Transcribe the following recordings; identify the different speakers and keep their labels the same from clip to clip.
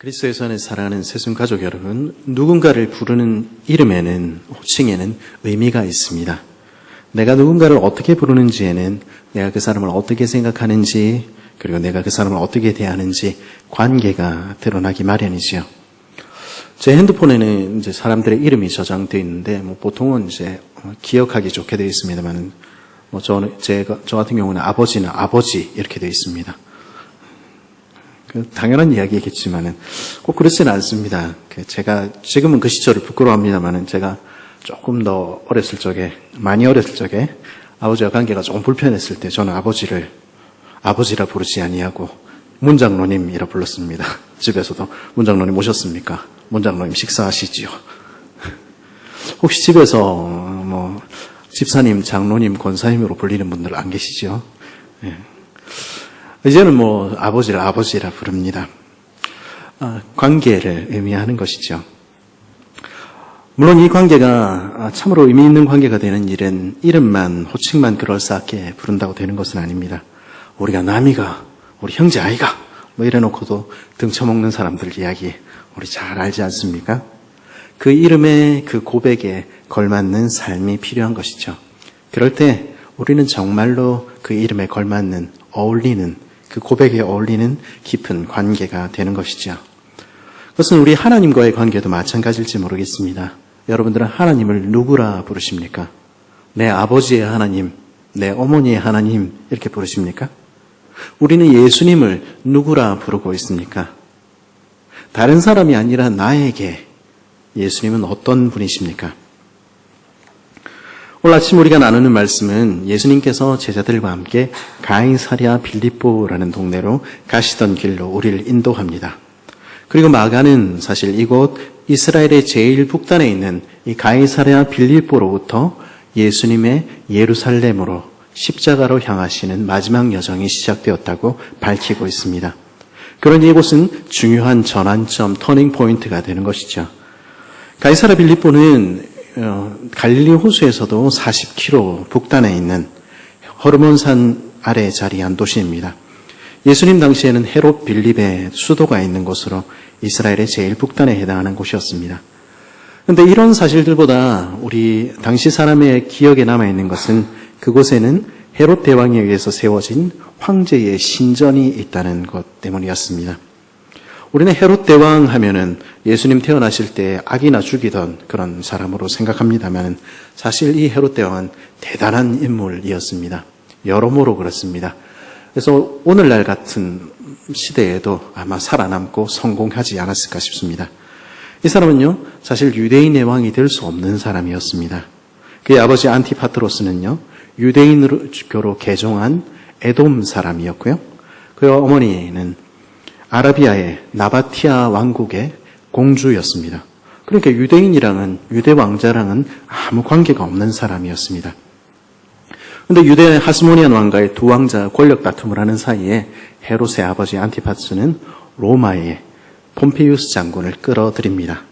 Speaker 1: 그리스도에서 사랑하는 새순 가족 여러분, 누군가를 부르는 이름에는, 호칭에는 의미가 있습니다. 내가 누군가를 어떻게 부르는지에는 내가 그 사람을 어떻게 생각하는지, 그리고 내가 그 사람을 어떻게 대하는지 관계가 드러나기 마련이지요. 제 핸드폰에는 이제 사람들의 이름이 저장되어 있는데, 보통은 이제 기억하기 좋게 되어 있습니다만, 저 같은 경우는 아버지는 아버지 이렇게 되어 있습니다. 당연한 이야기겠지만은 꼭 그렇지는 않습니다. 제가 지금은 그 시절을 부끄러워합니다만은 제가 조금 더 어렸을 적에, 많이 어렸을 적에 아버지와 관계가 조금 불편했을 때 저는 아버지를 아버지라 부르지 아니하고 문장로님이라 불렀습니다. 집에서도 문장로님 오셨습니까? 문장로님 식사하시지요. 혹시 집에서 집사님, 장로님, 권사님으로 불리는 분들 안 계시죠? 네. 이제는 아버지를 아버지라 부릅니다. 관계를 의미하는 것이죠. 물론 이 관계가 참으로 의미 있는 관계가 되는 일은 이름만, 호칭만 그럴싸하게 부른다고 되는 것은 아닙니다. 우리가 남이가, 우리 형제 아이가, 이래놓고도 등쳐먹는 사람들 이야기 우리 잘 알지 않습니까? 그 이름에, 그 고백에 걸맞는 삶이 필요한 것이죠. 그럴 때 우리는 정말로 그 이름에 걸맞는, 어울리는, 그 고백에 어울리는 깊은 관계가 되는 것이죠. 그것은 우리 하나님과의 관계도 마찬가지일지 모르겠습니다. 여러분들은 하나님을 누구라 부르십니까? 내 아버지의 하나님, 내 어머니의 하나님 이렇게 부르십니까? 우리는 예수님을 누구라 부르고 있습니까? 다른 사람이 아니라 나에게 예수님은 어떤 분이십니까? 오늘 아침 우리가 나누는 말씀은 예수님께서 제자들과 함께 가이사랴 빌립보라는 동네로 가시던 길로 우리를 인도합니다. 그리고 마가는 사실 이곳 이스라엘의 제일 북단에 있는 이 가이사랴 빌립보로부터 예수님의 예루살렘으로 십자가로 향하시는 마지막 여정이 시작되었다고 밝히고 있습니다. 그러니 이곳은 중요한 전환점, 터닝 포인트가 되는 것이죠. 가이사랴 빌립보는 갈릴리 호수에서도 40km 북단에 있는 허르몬산 아래에 자리한 도시입니다. 예수님 당시에는 헤롯 빌립의 수도가 있는 곳으로 이스라엘의 제일 북단에 해당하는 곳이었습니다. 그런데 이런 사실들보다 우리 당시 사람의 기억에 남아있는 것은 그곳에는 헤롯 대왕에 의해서 세워진 황제의 신전이 있다는 것 때문이었습니다. 우리는 헤롯 대왕 하면은 예수님 태어나실 때 아기나 죽이던 그런 사람으로 생각합니다만 사실 이 헤롯 대왕은 대단한 인물이었습니다. 여러모로 그렇습니다. 그래서 오늘날 같은 시대에도 아마 살아남고 성공하지 않았을까 싶습니다. 이 사람은요, 사실 유대인의 왕이 될 수 없는 사람이었습니다. 그의 아버지 안티파트로스는요, 유대인교로 개종한 에돔 사람이었고요. 그의 어머니는 아라비아의 나바티아 왕국의 공주였습니다. 그러니까 유대인이랑은, 유대 왕자랑은 아무 관계가 없는 사람이었습니다. 그런데 유대 하스모니안 왕가의 두 왕자 권력 다툼을 하는 사이에 헤롯의 아버지 안티파트는 로마의 폼페이우스 장군을 끌어들입니다.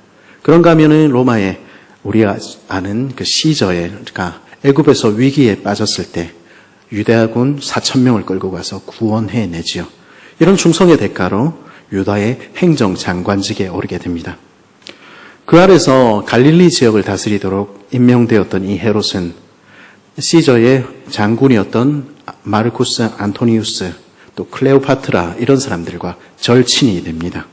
Speaker 1: 그런가 하면은 로마의 우리가 아는 그 시저의, 그러니까 애굽에서 위기에 빠졌을 때 유대아군 4,000명을 끌고 가서 구원해내지요. 이런 충성의 대가로 유다의 행정장관직에 오르게 됩니다. 그 아래서 갈릴리 지역을 다스리도록 임명되었던 이 헤롯은 시저의 장군이었던 마르쿠스 안토니우스, 또 클레오파트라 이런 사람들과 절친이 됩니다.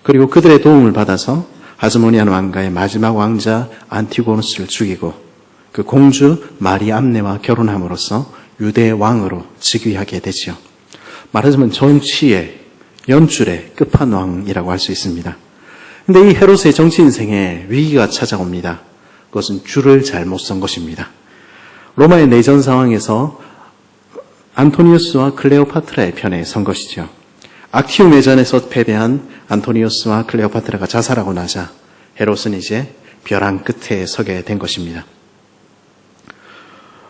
Speaker 1: 그리고 그들의 도움을 받아서 하스모니안 왕가의 마지막 왕자 안티고누스를 죽이고 그 공주 마리암네와 결혼함으로써 유대 왕으로 즉위하게 되지요. 말하자면 정치의, 연출의 끝판왕이라고 할 수 있습니다. 그런데 이 헤롯의 정치 인생에 위기가 찾아옵니다. 그것은 줄을 잘못 선 것입니다. 로마의 내전 상황에서 안토니우스와 클레오파트라의 편에 선 것이죠. 악티움 내전에서 패배한 안토니우스와 클레오파트라가 자살하고 나자 헤롯은 이제 벼랑 끝에 서게 된 것입니다.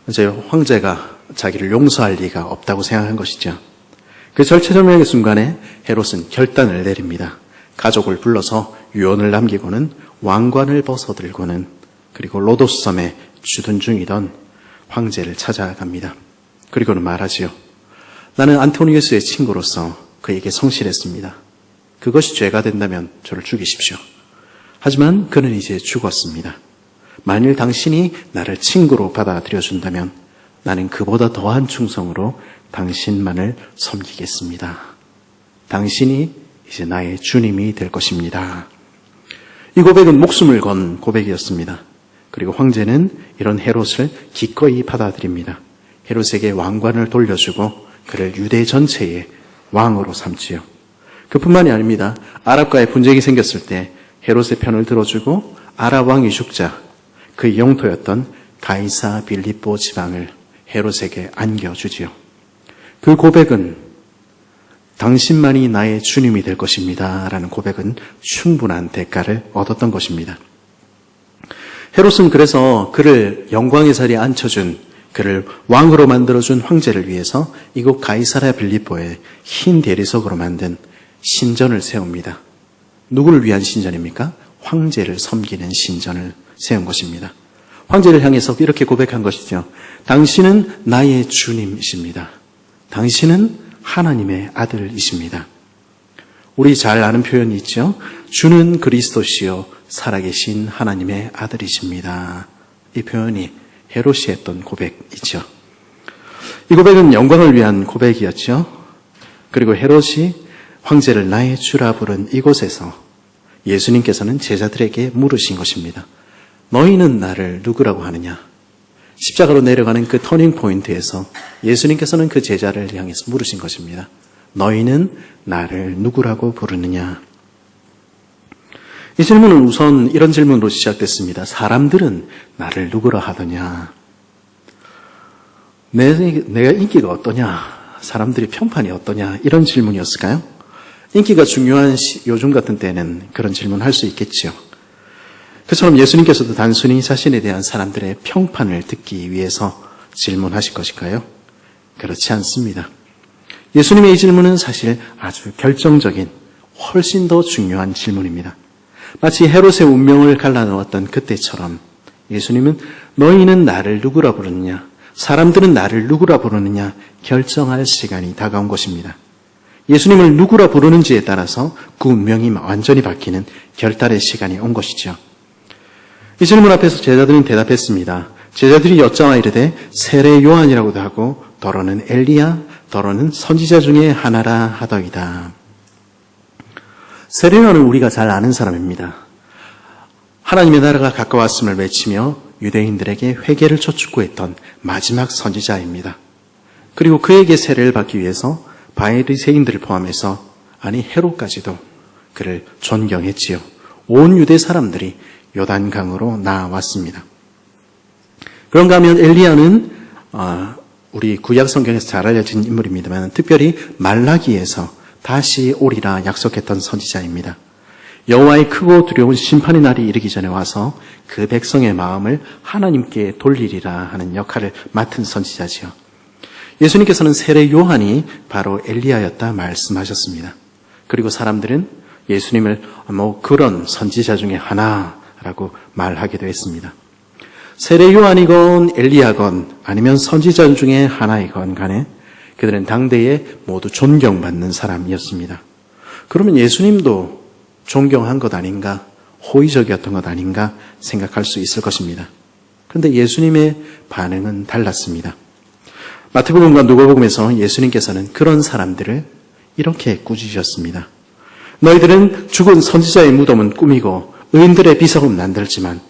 Speaker 1: 이제 황제가 자기를 용서할 리가 없다고 생각한 것이죠. 그 절체절명의 순간에 헤롯은 결단을 내립니다. 가족을 불러서 유언을 남기고는 왕관을 벗어들고는 그리고 로도스 섬에 주둔 중이던 황제를 찾아갑니다. 그리고는 말하지요. 나는 안토니우스의 친구로서 그에게 성실했습니다. 그것이 죄가 된다면 저를 죽이십시오. 하지만 그는 이제 죽었습니다. 만일 당신이 나를 친구로 받아들여준다면 나는 그보다 더한 충성으로 당신만을 섬기겠습니다. 당신이 이제 나의 주님이 될 것입니다. 이 고백은 목숨을 건 고백이었습니다. 그리고 황제는 이런 헤롯을 기꺼이 받아들입니다. 헤롯에게 왕관을 돌려주고 그를 유대 전체의 왕으로 삼지요. 그뿐만이 아닙니다. 아랍과의 분쟁이 생겼을 때 헤롯의 편을 들어주고 아랍 왕이 죽자 그의 영토였던 가이사 빌립보 지방을 헤롯에게 안겨주지요. 그 고백은 당신만이 나의 주님이 될 것입니다 라는 고백은 충분한 대가를 얻었던 것입니다. 헤롯은 그래서 그를 영광의 자리에 앉혀준, 그를 왕으로 만들어준 황제를 위해서 이곳 가이사랴 빌립보에 흰 대리석으로 만든 신전을 세웁니다. 누구를 위한 신전입니까? 황제를 섬기는 신전을 세운 것입니다. 황제를 향해서 이렇게 고백한 것이죠. 당신은 나의 주님이십니다. 당신은 하나님의 아들이십니다. 우리 잘 아는 표현이 있죠. 주는 그리스도시요 살아계신 하나님의 아들이십니다. 이 표현이 헤롯이 했던 고백이죠. 이 고백은 영광을 위한 고백이었죠. 그리고 헤롯이 황제를 나의 주라 부른 이곳에서 예수님께서는 제자들에게 물으신 것입니다. 너희는 나를 누구라고 하느냐? 십자가로 내려가는 그 터닝 포인트에서 예수님께서는 그 제자를 향해서 물으신 것입니다. 너희는 나를 누구라고 부르느냐? 이 질문은 우선 이런 질문으로 시작됐습니다. 사람들은 나를 누구라 하더냐? 내가 인기가 어떠냐? 사람들이 평판이 어떠냐? 이런 질문이었을까요? 인기가 중요한 요즘 같은 때는 그런 질문을 할 수 있겠죠. 그처럼 예수님께서도 단순히 자신에 대한 사람들의 평판을 듣기 위해서 질문하실 것일까요? 그렇지 않습니다. 예수님의 이 질문은 사실 아주 결정적인, 훨씬 더 중요한 질문입니다. 마치 헤롯의 운명을 갈라놓았던 그때처럼 예수님은 너희는 나를 누구라 부르느냐, 사람들은 나를 누구라 부르느냐 결정할 시간이 다가온 것입니다. 예수님을 누구라 부르는지에 따라서 그 운명이 완전히 바뀌는 결단의 시간이 온 것이죠. 이 질문 앞에서 제자들은 대답했습니다. 제자들이 여짜와 이르되 세례 요한이라고도 하고 더러는 엘리야, 더러는 선지자 중에 하나라 하더이다. 세례 요한은 우리가 잘 아는 사람입니다. 하나님의 나라가 가까웠음을 외치며 유대인들에게 회개를 촉구했던 마지막 선지자입니다. 그리고 그에게 세례를 받기 위해서 바리새인들을 포함해서 헤롯까지도 그를 존경했지요. 온 유대 사람들이 요단강으로 나왔습니다. 그런가 하면 엘리야는 우리 구약 성경에서 잘 알려진 인물입니다만 특별히 말라기에서 다시 오리라 약속했던 선지자입니다. 여호와의 크고 두려운 심판의 날이 이르기 전에 와서 그 백성의 마음을 하나님께 돌리리라 하는 역할을 맡은 선지자지요. 예수님께서는 세례 요한이 바로 엘리야였다 말씀하셨습니다. 그리고 사람들은 예수님을 그런 선지자 중에 하나라고 말하기도 했습니다. 세례 요한이건 엘리야건 아니면 선지자 중에 하나이건 간에 그들은 당대에 모두 존경받는 사람이었습니다. 그러면 예수님도 존경한 것 아닌가, 호의적이었던 것 아닌가 생각할 수 있을 것입니다. 그런데 예수님의 반응은 달랐습니다. 마태복음과 누가복음에서 예수님께서는 그런 사람들을 이렇게 꾸짖으셨습니다. 너희들은 죽은 선지자의 무덤은 꾸미고 의인들의 비석은 만들지만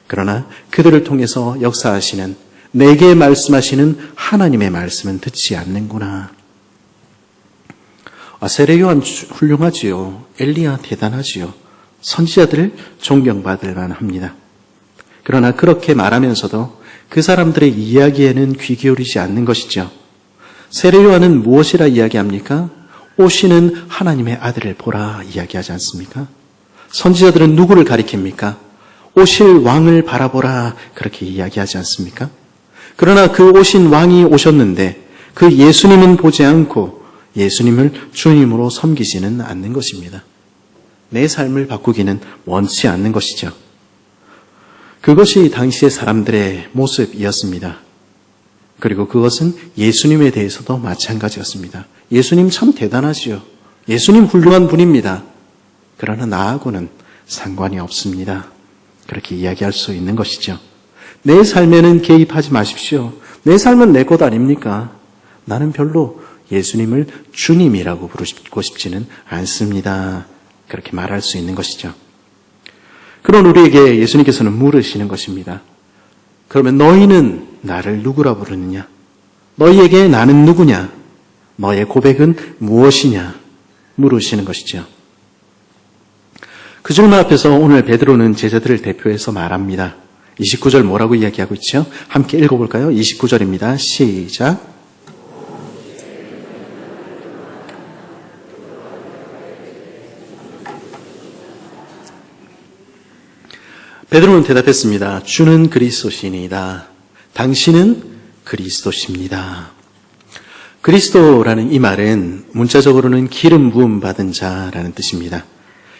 Speaker 1: 그러나 그들을 통해서 역사하시는 내게 말씀하시는 하나님의 말씀은 듣지 않는구나. 세례 요한 훌륭하지요. 엘리야 대단하지요. 선지자들을 존경받을 만합니다. 그러나 그렇게 말하면서도 그 사람들의 이야기에는 귀 기울이지 않는 것이죠. 세례 요한은 무엇이라 이야기합니까? 오시는 하나님의 아들을 보라 이야기하지 않습니까? 선지자들은 누구를 가리킵니까? 오실 왕을 바라보라 그렇게 이야기하지 않습니까? 그러나 그 오신 왕이 오셨는데 그 예수님은 보지 않고 예수님을 주님으로 섬기지는 않는 것입니다. 내 삶을 바꾸기는 원치 않는 것이죠. 그것이 당시의 사람들의 모습이었습니다. 그리고 그것은 예수님에 대해서도 마찬가지였습니다. 예수님 참 대단하지요. 예수님 훌륭한 분입니다. 그러나 나하고는 상관이 없습니다. 그렇게 이야기할 수 있는 것이죠. 내 삶에는 개입하지 마십시오. 내 삶은 내 것 아닙니까? 나는 별로 예수님을 주님이라고 부르고 싶지는 않습니다. 그렇게 말할 수 있는 것이죠. 그런 우리에게 예수님께서는 물으시는 것입니다. 그러면 너희는 나를 누구라 부르느냐? 너희에게 나는 누구냐? 너의 고백은 무엇이냐? 물으시는 것이죠. 그 질문 앞에서 오늘 베드로는 제자들을 대표해서 말합니다. 29절 뭐라고 이야기하고 있죠? 함께 읽어볼까요? 29절입니다. 시작. 베드로는 대답했습니다. 주는 그리스도시니이다. 당신은 그리스도십니다. 그리스도라는 이 말은 문자적으로는 기름 부음 받은 자라는 뜻입니다.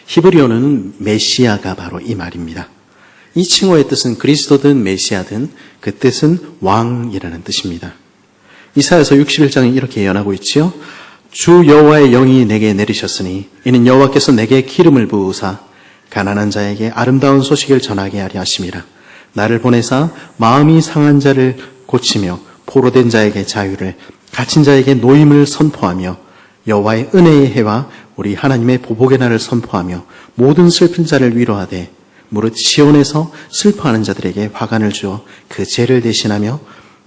Speaker 1: 히브리어는 메시아가 바로 이 말입니다. 이 칭호의 뜻은 그리스도든 메시아든 그 뜻은 왕이라는 뜻입니다. 이사야서 61장에 이렇게 예언하고 있지요. 주 여호와의 영이 내게 내리셨으니 이는 여호와께서 내게 기름을 부으사 가난한 자에게 아름다운 소식을 전하게 하려 하심이라. 나를 보내사 마음이 상한 자를 고치며 포로된 자에게 자유를, 갇힌 자에게 노임을 선포하며 여호와의 은혜의 해와 우리 하나님의 보복의 날을 선포하며 모든 슬픈 자를 위로하되 무릇 시온에서 슬퍼하는 자들에게 화관을 주어 그 죄를 대신하며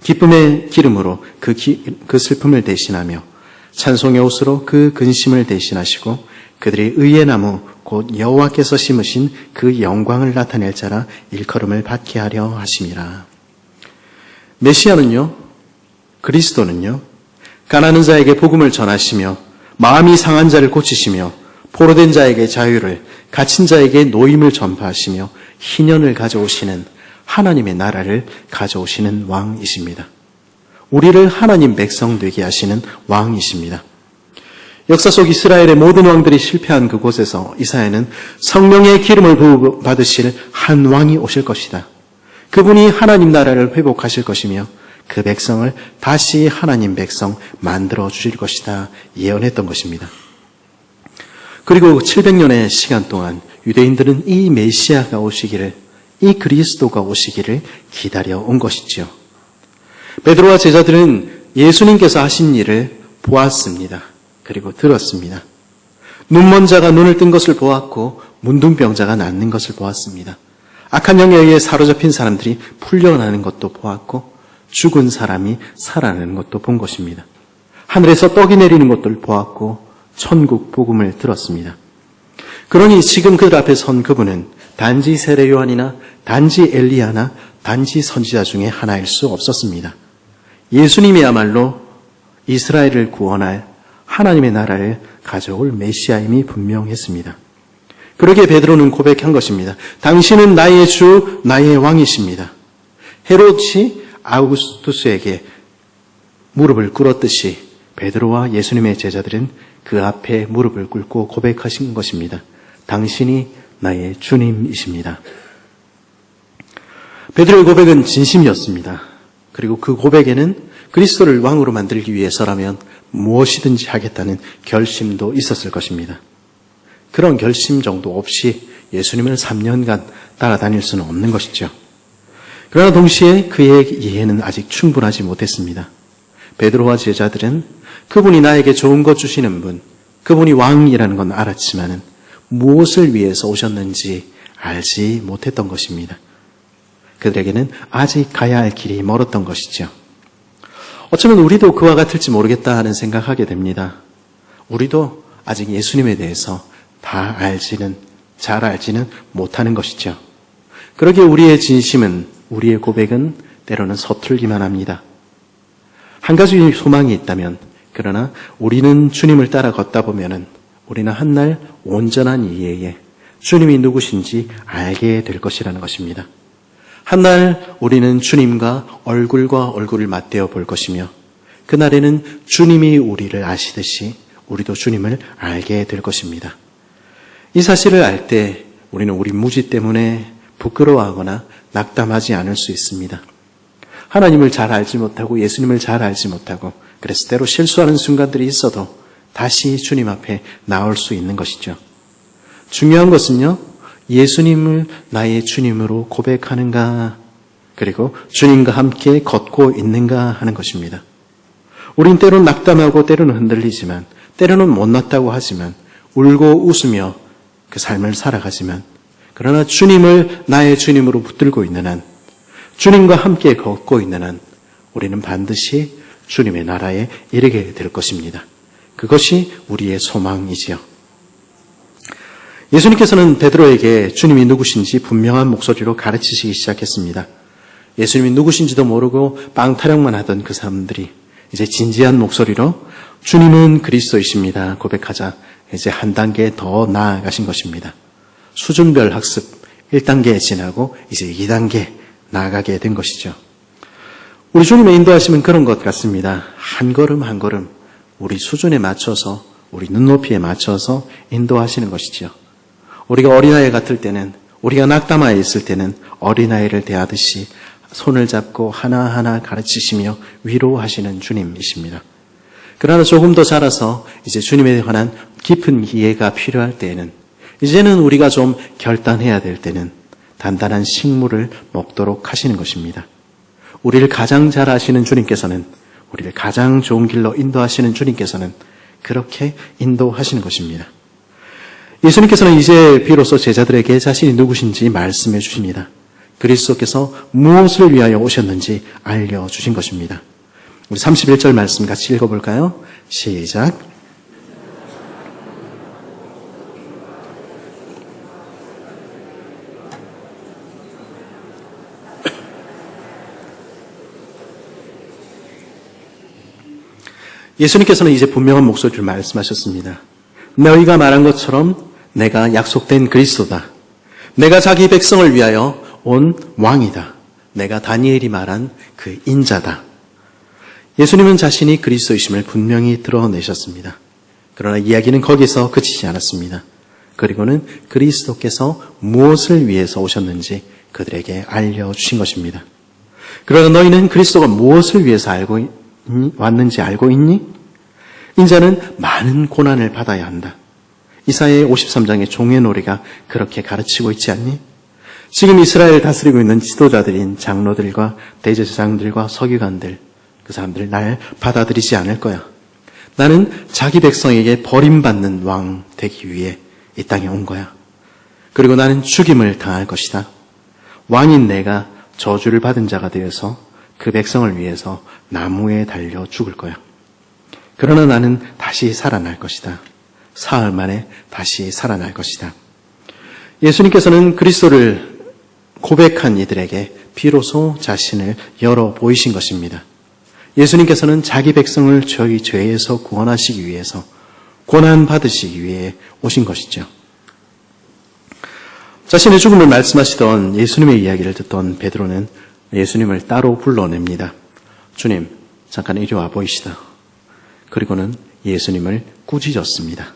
Speaker 1: 기쁨의 기름으로 그 슬픔을 대신하며 찬송의 옷으로 그 근심을 대신하시고 그들이 의의 나무 곧 여호와께서 심으신 그 영광을 나타낼 자라 일컬음을 받게 하려 하심이라. 메시아는요, 그리스도는요, 가난한 자에게 복음을 전하시며 마음이 상한 자를 고치시며 포로된 자에게 자유를, 갇힌 자에게 노임을 전파하시며 희년을 가져오시는 하나님의 나라를 가져오시는 왕이십니다. 우리를 하나님 백성 되게 하시는 왕이십니다. 역사 속 이스라엘의 모든 왕들이 실패한 그곳에서 이사야는 성령의 기름을 받으실 한 왕이 오실 것이다. 그분이 하나님 나라를 회복하실 것이며 그 백성을 다시 하나님 백성 만들어 주실 것이다 예언했던 것입니다. 그리고 700년의 시간 동안 유대인들은 이 메시아가 오시기를, 이 그리스도가 오시기를 기다려 온 것이지요. 베드로와 제자들은 예수님께서 하신 일을 보았습니다. 그리고 들었습니다. 눈먼 자가 눈을 뜬 것을 보았고 문둥병자가 낫는 것을 보았습니다. 악한 영에 의해 사로잡힌 사람들이 풀려나는 것도 보았고 죽은 사람이 살아나는 것도 본 것입니다. 하늘에서 떡이 내리는 것도 보았고 천국 복음을 들었습니다. 그러니 지금 그들 앞에 선 그분은 단지 세례 요한이나 단지 엘리야나 단지 선지자 중에 하나일 수 없었습니다. 예수님이야말로 이스라엘을 구원할 하나님의 나라를 가져올 메시아임이 분명했습니다. 그러기에 베드로는 고백한 것입니다. 당신은 나의 주, 나의 왕이십니다. 헤롯이 아우구스투스에게 무릎을 꿇었듯이 베드로와 예수님의 제자들은 그 앞에 무릎을 꿇고 고백하신 것입니다. 당신이 나의 주님이십니다. 베드로의 고백은 진심이었습니다. 그리고 그 고백에는 그리스도를 왕으로 만들기 위해서라면 무엇이든지 하겠다는 결심도 있었을 것입니다. 그런 결심 정도 없이 예수님을 3년간 따라다닐 수는 없는 것이죠. 그러나 동시에 그의 이해는 아직 충분하지 못했습니다. 베드로와 제자들은 그분이 나에게 좋은 것 주시는 분, 그분이 왕이라는 건 알았지만은 무엇을 위해서 오셨는지 알지 못했던 것입니다. 그들에게는 아직 가야 할 길이 멀었던 것이죠. 어쩌면 우리도 그와 같을지 모르겠다 하는 생각하게 됩니다. 우리도 아직 예수님에 대해서 잘 알지는 못하는 것이죠. 그러기에 우리의 진심은, 우리의 고백은 때로는 서툴기만 합니다. 한 가지 소망이 있다면, 그러나 우리는 주님을 따라 걷다 보면은 우리는 한날 온전한 이해에 주님이 누구신지 알게 될 것이라는 것입니다. 한날 우리는 주님과 얼굴과 얼굴을 맞대어 볼 것이며 그날에는 주님이 우리를 아시듯이 우리도 주님을 알게 될 것입니다. 이 사실을 알 때 우리는 우리 무지 때문에 부끄러워하거나 낙담하지 않을 수 있습니다. 하나님을 잘 알지 못하고 예수님을 잘 알지 못하고 그래서 때로 실수하는 순간들이 있어도 다시 주님 앞에 나올 수 있는 것이죠. 중요한 것은요, 예수님을 나의 주님으로 고백하는가, 그리고 주님과 함께 걷고 있는가 하는 것입니다. 우린 때로는 낙담하고 때로는 흔들리지만, 때로는 못났다고 하지만, 울고 웃으며 그 삶을 살아가지만, 그러나 주님을 나의 주님으로 붙들고 있는 한, 주님과 함께 걷고 있는 한, 우리는 반드시 주님의 나라에 이르게 될 것입니다. 그것이 우리의 소망이지요. 예수님께서는 베드로에게 주님이 누구신지 분명한 목소리로 가르치시기 시작했습니다. 예수님이 누구신지도 모르고 빵타령만 하던 그 사람들이 이제 진지한 목소리로 주님은 그리스도이십니다 고백하자 이제 한 단계 더 나아가신 것입니다. 수준별 학습 1단계 지나고 이제 2단계 나아가게 된 것이죠. 우리 주님의 인도하심은 그런 것 같습니다. 한 걸음 한 걸음 우리 수준에 맞춰서, 우리 눈높이에 맞춰서 인도하시는 것이지요. 우리가 어린아이 같을 때는, 우리가 낙담하여 있을 때는 어린아이를 대하듯이 손을 잡고 하나하나 가르치시며 위로하시는 주님이십니다. 그러나 조금 더 자라서 이제 주님에 관한 깊은 이해가 필요할 때에는, 이제는 우리가 좀 결단해야 될 때는 단단한 식물을 먹도록 하시는 것입니다. 우리를 가장 잘 아시는 주님께서는, 우리를 가장 좋은 길로 인도하시는 주님께서는 그렇게 인도하시는 것입니다. 예수님께서는 이제 비로소 제자들에게 자신이 누구신지 말씀해 주십니다. 그리스도께서 무엇을 위하여 오셨는지 알려주신 것입니다. 우리 31절 말씀 같이 읽어볼까요? 시작. 예수님께서는 이제 분명한 목소리를 말씀하셨습니다. 너희가 말한 것처럼 내가 약속된 그리스도다. 내가 자기 백성을 위하여 온 왕이다. 내가 다니엘이 말한 그 인자다. 예수님은 자신이 그리스도이심을 분명히 드러내셨습니다. 그러나 이야기는 거기서 그치지 않았습니다. 그리고는 그리스도께서 무엇을 위해서 오셨는지 그들에게 알려주신 것입니다. 그러나 너희는 그리스도가 무엇을 위해서 왔는지 알고 있니? 인자는 많은 고난을 받아야 한다. 이사야 53장의 종의 놀이가 그렇게 가르치고 있지 않니? 지금 이스라엘을 다스리고 있는 지도자들인 장로들과 대제사장들과 서기관들, 그 사람들 날 받아들이지 않을 거야. 나는 자기 백성에게 버림받는 왕 되기 위해 이 땅에 온 거야. 그리고 나는 죽임을 당할 것이다. 왕인 내가 저주를 받은 자가 되어서 그 백성을 위해서 나무에 달려 죽을 거야. 그러나 나는 다시 살아날 것이다. 사흘 만에 다시 살아날 것이다. 예수님께서는 그리스도를 고백한 이들에게 비로소 자신을 열어 보이신 것입니다. 예수님께서는 자기 백성을 저희 죄에서 구원하시기 위해서, 고난받으시기 위해 오신 것이죠. 자신의 죽음을 말씀하시던 예수님의 이야기를 듣던 베드로는 예수님을 따로 불러냅니다. 주님, 잠깐 이리 와 보이시다. 그리고는 예수님을 꾸짖었습니다.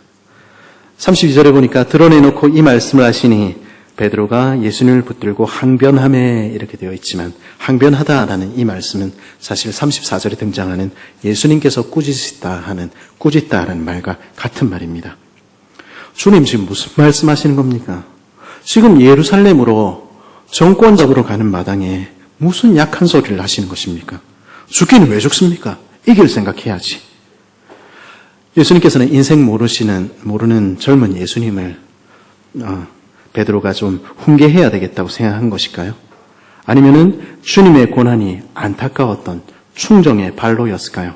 Speaker 1: 32절에 보니까 드러내놓고 이 말씀을 하시니 베드로가 예수님을 붙들고 항변하매 이렇게 되어 있지만, 항변하다라는 이 말씀은 사실 34절에 등장하는 예수님께서 꾸짖다라는 말과 같은 말입니다. 주님 지금 무슨 말씀하시는 겁니까? 지금 예루살렘으로 정권 잡으러 가는 마당에 무슨 약한 소리를 하시는 것입니까? 죽기는 왜 죽습니까? 이길 생각해야지. 예수님께서는 인생 모르는 젊은 예수님을 베드로가 좀 훈계해야 되겠다고 생각한 것일까요? 아니면은 주님의 고난이 안타까웠던 충정의 발로였을까요?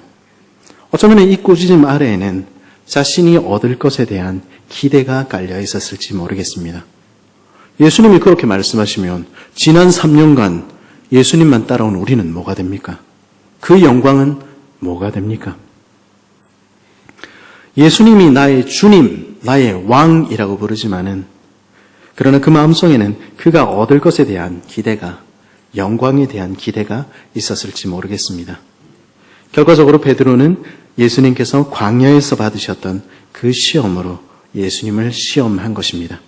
Speaker 1: 어쩌면 이 꾸짖음 아래에는 자신이 얻을 것에 대한 기대가 깔려 있었을지 모르겠습니다. 예수님이 그렇게 말씀하시면 지난 3년간 예수님만 따라온 우리는 뭐가 됩니까? 그 영광은 뭐가 됩니까? 예수님이 나의 주님, 나의 왕이라고 부르지만은, 그러나 그 마음속에는 그가 얻을 것에 대한 기대가, 영광에 대한 기대가 있었을지 모르겠습니다. 결과적으로 베드로는 예수님께서 광야에서 받으셨던 그 시험으로 예수님을 시험한 것입니다.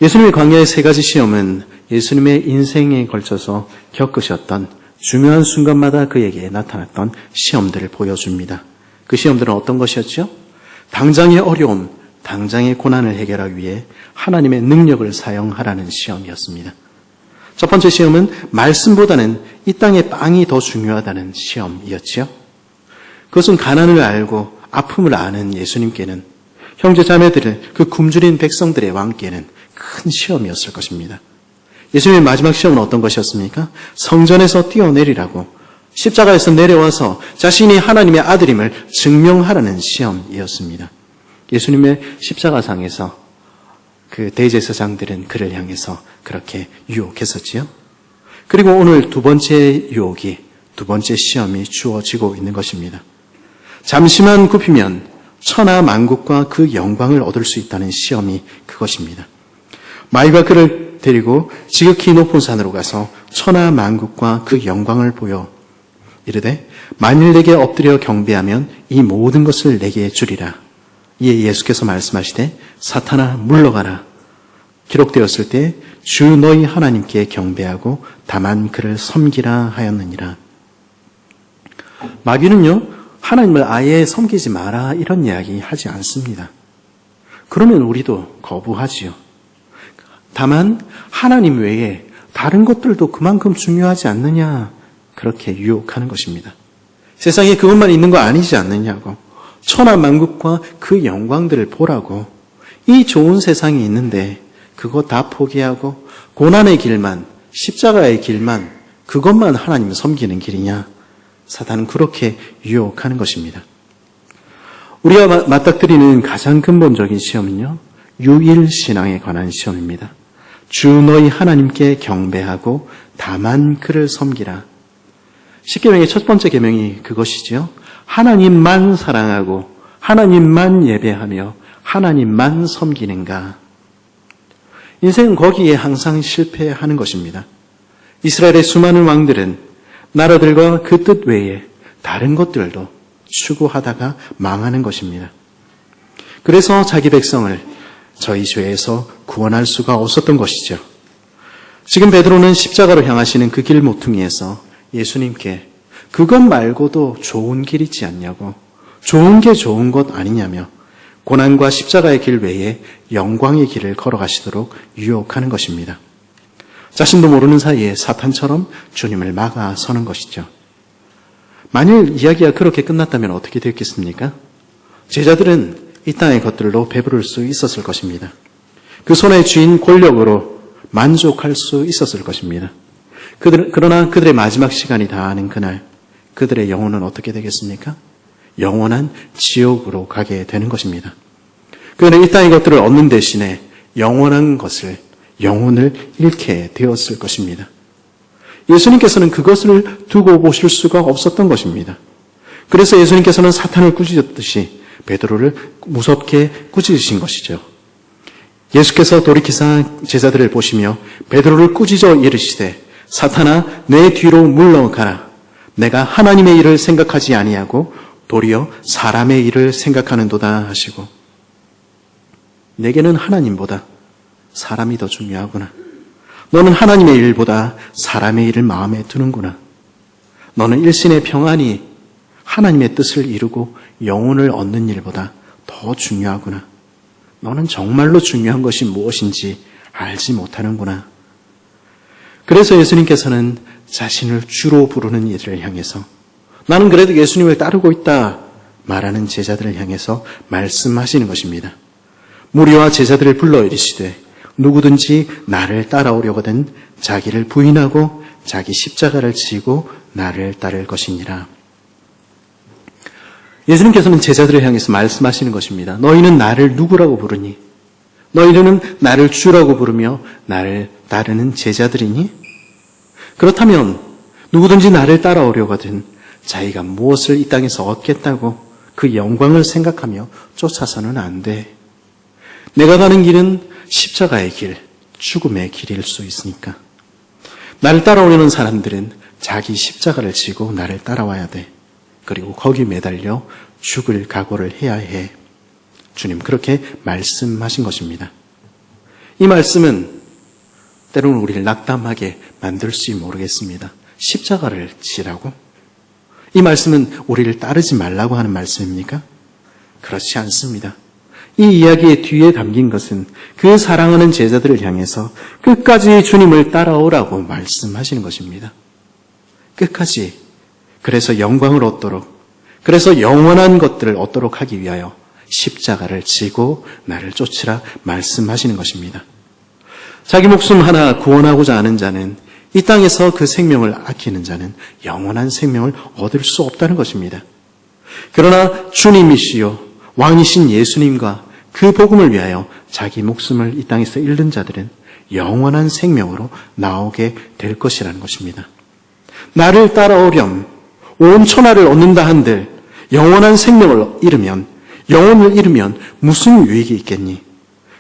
Speaker 1: 예수님의 광야의 세 가지 시험은 예수님의 인생에 걸쳐서 겪으셨던 중요한 순간마다 그에게 나타났던 시험들을 보여줍니다. 그 시험들은 어떤 것이었죠? 당장의 어려움, 당장의 고난을 해결하기 위해 하나님의 능력을 사용하라는 시험이었습니다. 첫 번째 시험은 말씀보다는 이 땅의 빵이 더 중요하다는 시험이었지요. 그것은 가난을 알고 아픔을 아는 예수님께는, 형제 자매들을, 그 굶주린 백성들의 왕께는 큰 시험이었을 것입니다. 예수님의 마지막 시험은 어떤 것이었습니까? 성전에서 뛰어내리라고, 십자가에서 내려와서 자신이 하나님의 아들임을 증명하라는 시험이었습니다. 예수님의 십자가상에서 그 대제사장들은 그를 향해서 그렇게 유혹했었지요. 그리고 오늘 두 번째 유혹이, 두 번째 시험이 주어지고 있는 것입니다. 잠시만 굽히면 천하 만국과 그 영광을 얻을 수 있다는 시험이 그것입니다. 마귀가 그를 데리고 지극히 높은 산으로 가서 천하 만국과 그 영광을 보여 이르되 만일 내게 엎드려 경배하면 이 모든 것을 내게 주리라. 이에 예수께서 말씀하시되 사탄아 물러가라. 기록되었을 때 주 너희 하나님께 경배하고 다만 그를 섬기라 하였느니라. 마귀는요, 하나님을 아예 섬기지 마라 이런 이야기 하지 않습니다. 그러면 우리도 거부하지요. 다만 하나님 외에 다른 것들도 그만큼 중요하지 않느냐, 그렇게 유혹하는 것입니다. 세상에 그것만 있는 거 아니지 않느냐고, 천하 만국과 그 영광들을 보라고, 이 좋은 세상이 있는데 그거 다 포기하고 고난의 길만, 십자가의 길만, 그것만 하나님을 섬기는 길이냐, 사탄은 그렇게 유혹하는 것입니다. 우리가 맞닥뜨리는 가장 근본적인 시험은요, 유일신앙에 관한 시험입니다. 주 너희 하나님께 경배하고 다만 그를 섬기라. 십계명의 첫 번째 계명이 그것이지요. 하나님만 사랑하고 하나님만 예배하며 하나님만 섬기는가. 인생은 거기에 항상 실패하는 것입니다. 이스라엘의 수많은 왕들은 나라들과 그 뜻 외에 다른 것들도 추구하다가 망하는 것입니다. 그래서 자기 백성을 저희 죄에서 구원할 수가 없었던 것이죠. 지금 베드로는 십자가로 향하시는 그 길 모퉁이에서 예수님께 그것 말고도 좋은 길 있지 않냐고, 좋은 게 좋은 것 아니냐며 고난과 십자가의 길 외에 영광의 길을 걸어가시도록 유혹하는 것입니다. 자신도 모르는 사이에 사탄처럼 주님을 막아서는 것이죠. 만일 이야기가 그렇게 끝났다면 어떻게 됐겠습니까? 제자들은 이 땅의 것들로 배부를 수 있었을 것입니다. 그 손에 쥔 권력으로 만족할 수 있었을 것입니다. 그러나 그들의 마지막 시간이 다하는 그날, 그들의 영혼은 어떻게 되겠습니까? 영원한 지옥으로 가게 되는 것입니다. 그들은 이 땅의 것들을 얻는 대신에 영원한 것을, 영혼을 잃게 되었을 것입니다. 예수님께서는 그것을 두고 보실 수가 없었던 것입니다. 그래서 예수님께서는 사탄을 꾸짖었듯이 베드로를 무섭게 꾸짖으신 것이죠. 예수께서 돌이키사 제자들을 보시며 베드로를 꾸짖어 이르시되 사탄아 내 뒤로 물러가라. 내가 하나님의 일을 생각하지 아니하고 도리어 사람의 일을 생각하는도다 하시고, 내게는 하나님보다 사람이 더 중요하구나. 너는 하나님의 일보다 사람의 일을 마음에 두는구나. 너는 일신의 평안이 하나님의 뜻을 이루고 영혼을 얻는 일보다 더 중요하구나. 너는 정말로 중요한 것이 무엇인지 알지 못하는구나. 그래서 예수님께서는 자신을 주로 부르는 이들을 향해서, 나는 그래도 예수님을 따르고 있다 말하는 제자들을 향해서 말씀하시는 것입니다. 무리와 제자들을 불러 이르시되 누구든지 나를 따라오려거든 자기를 부인하고 자기 십자가를 지고 나를 따를 것이니라. 예수님께서는 제자들을 향해서 말씀하시는 것입니다. 너희는 나를 누구라고 부르니? 너희는 나를 주라고 부르며 나를 따르는 제자들이니? 그렇다면 누구든지 나를 따라오려거든 자기가 무엇을 이 땅에서 얻겠다고 그 영광을 생각하며 쫓아서는 안 돼. 내가 가는 길은 십자가의 길, 죽음의 길일 수 있으니까. 나를 따라오려는 사람들은 자기 십자가를 지고 나를 따라와야 돼. 그리고 거기 매달려 죽을 각오를 해야 해. 주님 그렇게 말씀하신 것입니다. 이 말씀은 때로는 우리를 낙담하게 만들지 모르겠습니다. 십자가를 지라고? 이 말씀은 우리를 따르지 말라고 하는 말씀입니까? 그렇지 않습니다. 이 이야기의 뒤에 담긴 것은 그 사랑하는 제자들을 향해서 끝까지 주님을 따라오라고 말씀하시는 것입니다. 끝까지. 그래서 영광을 얻도록, 그래서 영원한 것들을 얻도록 하기 위하여 십자가를 지고 나를 쫓으라 말씀하시는 것입니다. 자기 목숨 하나 구원하고자 하는 자는, 이 땅에서 그 생명을 아끼는 자는 영원한 생명을 얻을 수 없다는 것입니다. 그러나 주님이시요 왕이신 예수님과 그 복음을 위하여 자기 목숨을 이 땅에서 잃는 자들은 영원한 생명으로 나오게 될 것이라는 것입니다. 나를 따라오렴 온 천하를 얻는다 한들 영원한 생명을 잃으면, 영혼을 잃으면 무슨 유익이 있겠니?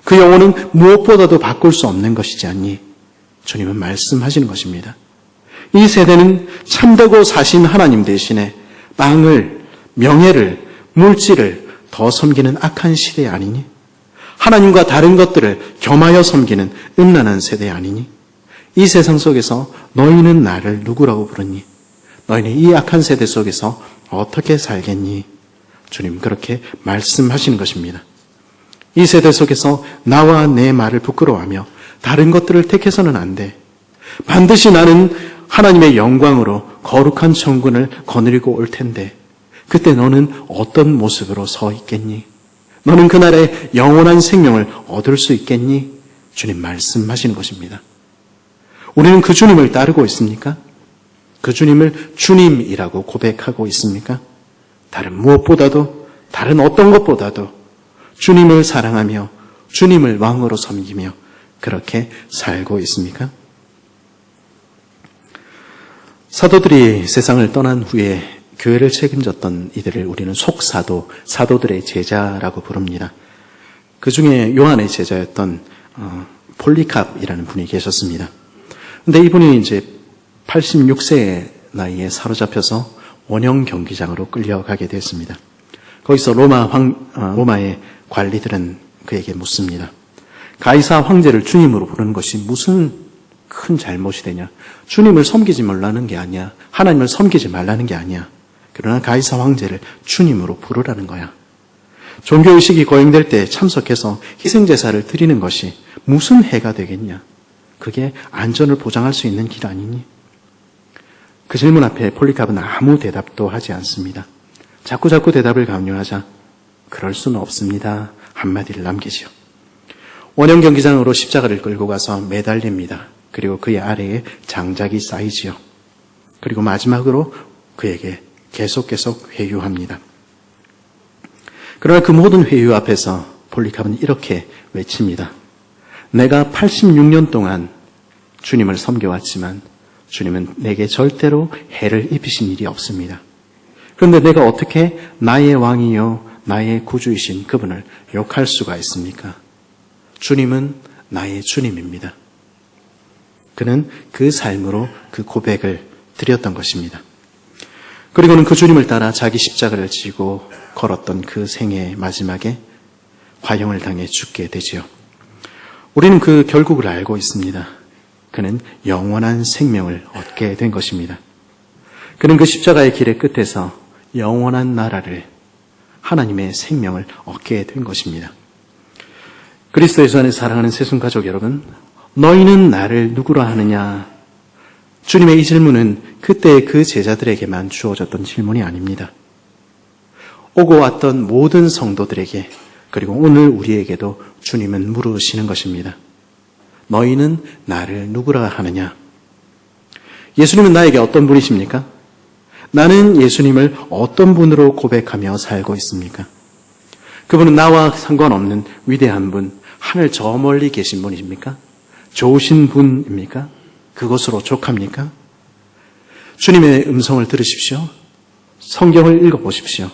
Speaker 1: 그 영혼은 무엇보다도 바꿀 수 없는 것이지 않니? 주님은 말씀하시는 것입니다. 이 세대는 참되고 사신 하나님 대신에 빵을, 명예를, 물질을 더 섬기는 악한 시대 아니니? 하나님과 다른 것들을 겸하여 섬기는 음란한 세대 아니니? 이 세상 속에서 너희는 나를 누구라고 부르니? 너희는 이 악한 세대 속에서 어떻게 살겠니? 주님 그렇게 말씀하시는 것입니다. 이 세대 속에서 나와 내 말을 부끄러워하며 다른 것들을 택해서는 안 돼. 반드시 나는 하나님의 영광으로 거룩한 천군을 거느리고 올 텐데 그때 너는 어떤 모습으로 서 있겠니? 너는 그날에 영원한 생명을 얻을 수 있겠니? 주님 말씀하시는 것입니다. 우리는 그 주님을 따르고 있습니까? 그 주님을 주님이라고 고백하고 있습니까? 다른 무엇보다도, 다른 어떤 것보다도 주님을 사랑하며 주님을 왕으로 섬기며 그렇게 살고 있습니까? 사도들이 세상을 떠난 후에 교회를 책임졌던 이들을 우리는 속사도, 사도들의 제자라고 부릅니다. 그 중에 요한의 제자였던 폴리캅이라는 분이 계셨습니다. 근데 이분이 이제 86세의 나이에 사로잡혀서 원형 경기장으로 끌려가게 됐습니다. 거기서 로마의 관리들은 그에게 묻습니다. 가이사 황제를 주님으로 부르는 것이 무슨 큰 잘못이 되냐? 주님을 섬기지 말라는 게 아니야. 하나님을 섬기지 말라는 게 아니야. 그러나 가이사 황제를 주님으로 부르라는 거야. 종교의식이 거행될 때 참석해서 희생제사를 드리는 것이 무슨 해가 되겠냐? 그게 안전을 보장할 수 있는 길 아니니? 그 질문 앞에 폴리캅은 아무 대답도 하지 않습니다. 자꾸 대답을 강요하자 그럴 수는 없습니다. 한마디를 남기지요. 원형 경기장으로 십자가를 끌고 가서 매달립니다. 그리고 그의 아래에 장작이 쌓이지요. 그리고 마지막으로 그에게 계속 회유합니다. 그러나 그 모든 회유 앞에서 폴리캅은 이렇게 외칩니다. 내가 86년 동안 주님을 섬겨왔지만 주님은 내게 절대로 해를 입히신 일이 없습니다. 그런데 내가 어떻게 나의 왕이요 나의 구주이신 그분을 욕할 수가 있습니까? 주님은 나의 주님입니다. 그는 그 삶으로 그 고백을 드렸던 것입니다. 그리고는 그 주님을 따라 자기 십자가를 지고 걸었던 그 생애의 마지막에 화형을 당해 죽게 되지요. 우리는 그 결국을 알고 있습니다. 그는 영원한 생명을 얻게 된 것입니다. 그는 그 십자가의 길의 끝에서 영원한 나라를, 하나님의 생명을 얻게 된 것입니다. 그리스도 예수 안에 사랑하는 새순가족 여러분, 너희는 나를 누구라 하느냐? 주님의 이 질문은 그때 그 제자들에게만 주어졌던 질문이 아닙니다. 오고 왔던 모든 성도들에게, 그리고 오늘 우리에게도 주님은 물으시는 것입니다. 너희는 나를 누구라 하느냐? 예수님은 나에게 어떤 분이십니까? 나는 예수님을 어떤 분으로 고백하며 살고 있습니까? 그분은 나와 상관없는 위대한 분, 하늘 저 멀리 계신 분이십니까? 좋으신 분입니까? 그것으로 족합니까? 주님의 음성을 들으십시오. 성경을 읽어보십시오.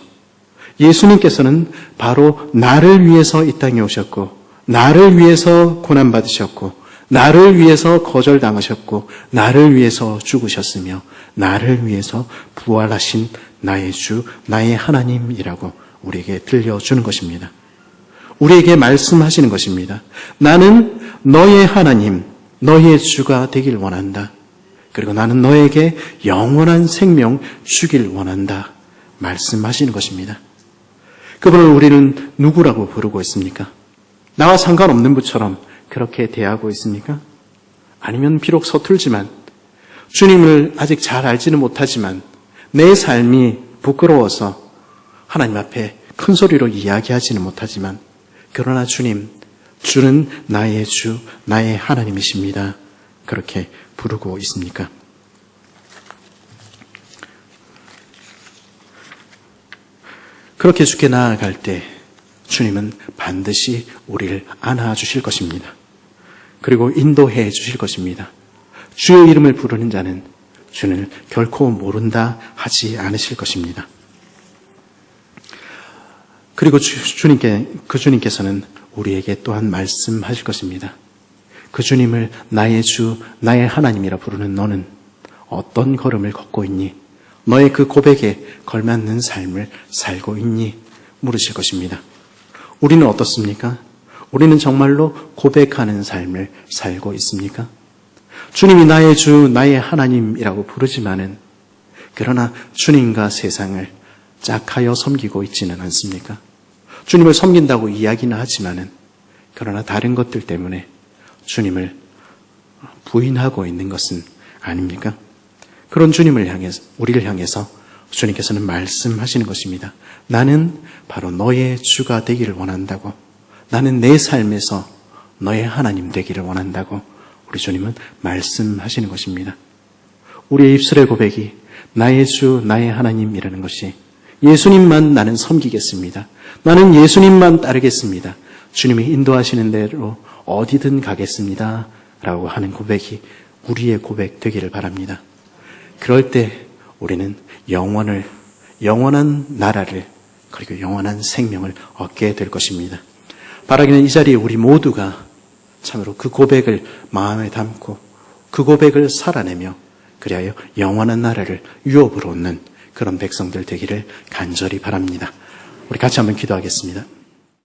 Speaker 1: 예수님께서는 바로 나를 위해서 이 땅에 오셨고, 나를 위해서 고난받으셨고, 나를 위해서 거절당하셨고, 나를 위해서 죽으셨으며, 나를 위해서 부활하신 나의 주, 나의 하나님이라고 우리에게 들려주는 것입니다. 우리에게 말씀하시는 것입니다. 나는 너의 하나님, 너의 주가 되길 원한다. 그리고 나는 너에게 영원한 생명 주길 원한다. 말씀하시는 것입니다. 그분을 우리는 누구라고 부르고 있습니까? 나와 상관없는 분처럼 그렇게 대하고 있습니까? 아니면 비록 서툴지만 주님을 아직 잘 알지는 못하지만 내 삶이 부끄러워서 하나님 앞에 큰 소리로 이야기하지는 못하지만 그러나 주님, 주는 나의 주, 나의 하나님이십니다. 그렇게 부르고 있습니까? 그렇게 주께 나아갈 때 주님은 반드시 우리를 안아주실 것입니다. 그리고 인도해 주실 것입니다. 주의 이름을 부르는 자는 주는 결코 모른다 하지 않으실 것입니다. 그리고 주님께서는 우리에게 또한 말씀하실 것입니다. 그 주님을 나의 주, 나의 하나님이라 부르는 너는 어떤 걸음을 걷고 있니? 너의 그 고백에 걸맞는 삶을 살고 있니? 물으실 것입니다. 우리는 어떻습니까? 우리는 정말로 고백하는 삶을 살고 있습니까? 주님이 나의 주, 나의 하나님이라고 부르지만은 그러나 주님과 세상을 짝하여 섬기고 있지는 않습니까? 주님을 섬긴다고 이야기는 하지만은 그러나 다른 것들 때문에 주님을 부인하고 있는 것은 아닙니까? 그런 주님을 향해서, 우리를 향해서 주님께서는 말씀하시는 것입니다. 나는 바로 너의 주가 되기를 원한다고. 나는 내 삶에서 너의 하나님 되기를 원한다고 우리 주님은 말씀하시는 것입니다. 우리의 입술의 고백이 나의 주, 나의 하나님이라는 것이 예수님만 나는 섬기겠습니다. 나는 예수님만 따르겠습니다. 주님이 인도하시는 대로 어디든 가겠습니다. 라고 하는 고백이 우리의 고백 되기를 바랍니다. 그럴 때 우리는 영원한 나라를 그리고 영원한 생명을 얻게 될 것입니다. 바라기는 이 자리에 우리 모두가 참으로 그 고백을 마음에 담고 그 고백을 살아내며 그리하여 영원한 나라를 유업으로 얻는 그런 백성들 되기를 간절히 바랍니다. 우리 같이 한번 기도하겠습니다.